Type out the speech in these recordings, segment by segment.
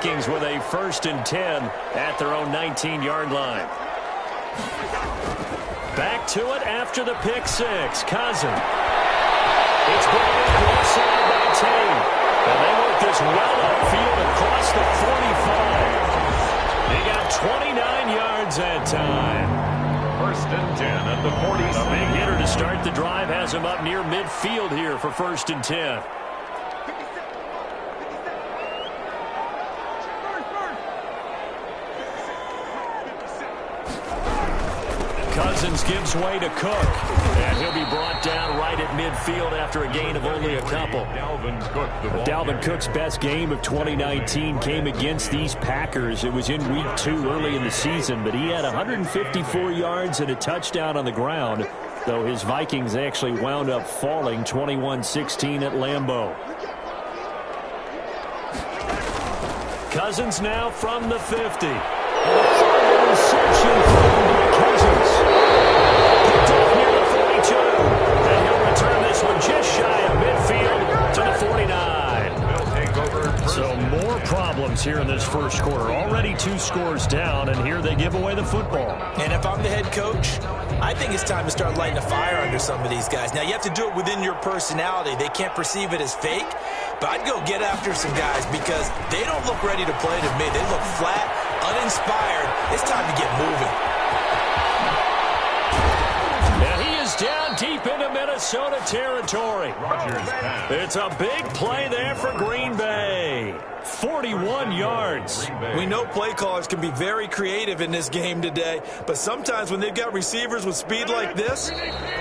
Vikings with a 1st and 10 at their own 19-yard line. Back to it after the pick six. Cousins. It's brought in left side by Tate. And they work this well upfield across the 45. They got 29 yards that time. 1st and 10 at the 47. A big hitter to start the drive has him up near midfield here for 1st and 10. Cousins gives way to Cook. And he'll be brought down right at midfield after a gain of only a couple. Dalvin Cook's best game of 2019 came against these Packers. It was in week 2 early in the season, but he had 154 yards and a touchdown on the ground, though his Vikings actually wound up falling 21-16 at Lambeau. Cousins now from the 50. Interception from Cousins. Picked off near the 42. And he'll return this one just shy of midfield to the 49. So more problems here in this first quarter. Already 2 scores down, and here they give away the football. And if I'm the head coach, I think it's time to start lighting a fire under some of these guys. Now, you have to do it within your personality. They can't perceive it as fake. But I'd go get after some guys because they don't look ready to play to me. They look flat, uninspired. It's time to get moving. Now he is down deep into Minnesota territory. It's a big play there for Green Bay. 41 yards. We know play callers can be very creative in this game today, but sometimes when they've got receivers with speed like this,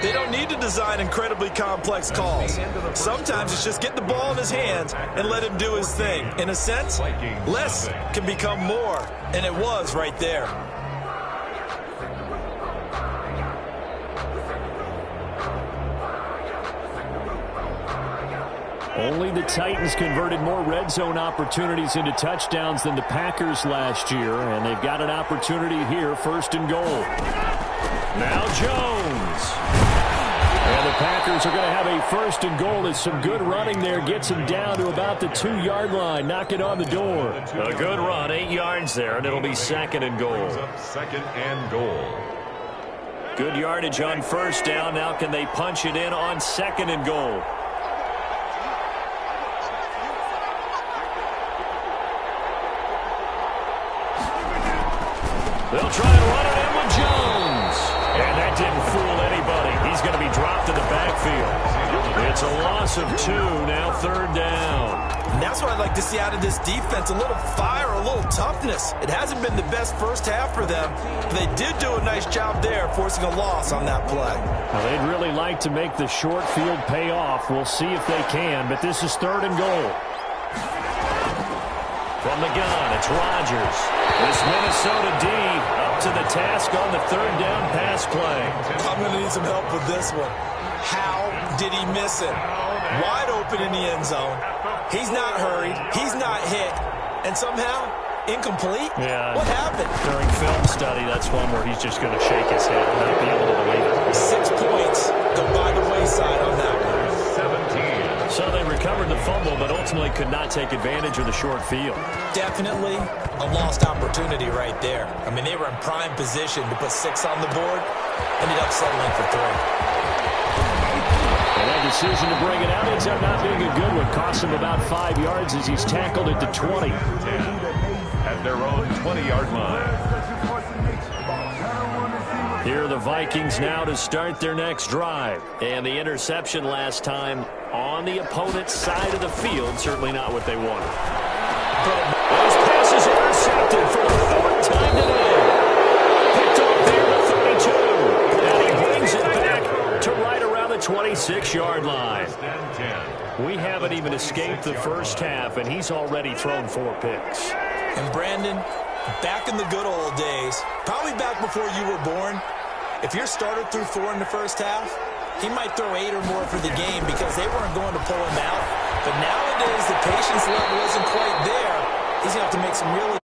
they don't need to design incredibly complex calls. Sometimes it's just get the ball in his hands and let him do his thing. In a sense, less can become more, and it was right there. Only the Titans converted more red zone opportunities into touchdowns than the Packers last year, and they've got an opportunity here, 1st and goal. Now Jones. And the Packers are going to have a 1st and goal as some good running there gets him down to about the 2-yard line, knocking on the door. A good run, 8 yards there, and it'll be 2nd and goal. 2nd and goal. Good yardage on 1st down. Now can they punch it in on 2nd and goal? They'll try and run it in with Jones. And that didn't fool anybody. He's going to be dropped in the backfield. It's a loss of 2, now 3rd down. And that's what I'd like to see out of this defense, a little fire, a little toughness. It hasn't been the best first half for them, but they did do a nice job there, forcing a loss on that play. Well, they'd really like to make the short field pay off. We'll see if they can, but this is 3rd and goal. From the gun, it's Rodgers. This Minnesota D up to the task on the 3rd down pass play. I'm going to need some help with this one. How did he miss it? Wide open in the end zone. He's not hurried. He's not hit. And somehow, incomplete? Yeah. What happened? During film study, that's one where he's just going to shake his head and not be able to believe it. 6 points go by the wayside on that one. 17. So they recovered the fumble, but ultimately could not take advantage of the short field. Definitely a lost opportunity right there. I mean, they were in prime position to put 6 on the board. Ended up settling for 3. And that decision to bring it out ends up not being a good one. Cost him about 5 yards as he's tackled at the 20. At their own 20-yard line. Here are the Vikings now to start their next drive. And the interception last time on the opponent's side of the field. Certainly not what they wanted. Those passes intercepted for the 4th time today. Picked off there at 32. And he brings it back to right around the 26-yard line. We haven't even escaped the first half, and he's already thrown 4 picks. And Brandon, back in the good old days, probably back before you were born, if your starter threw 4 in the first half, he might throw 8 or more for the game because they weren't going to pull him out. But nowadays, the patience level isn't quite there. He's going to have to make some real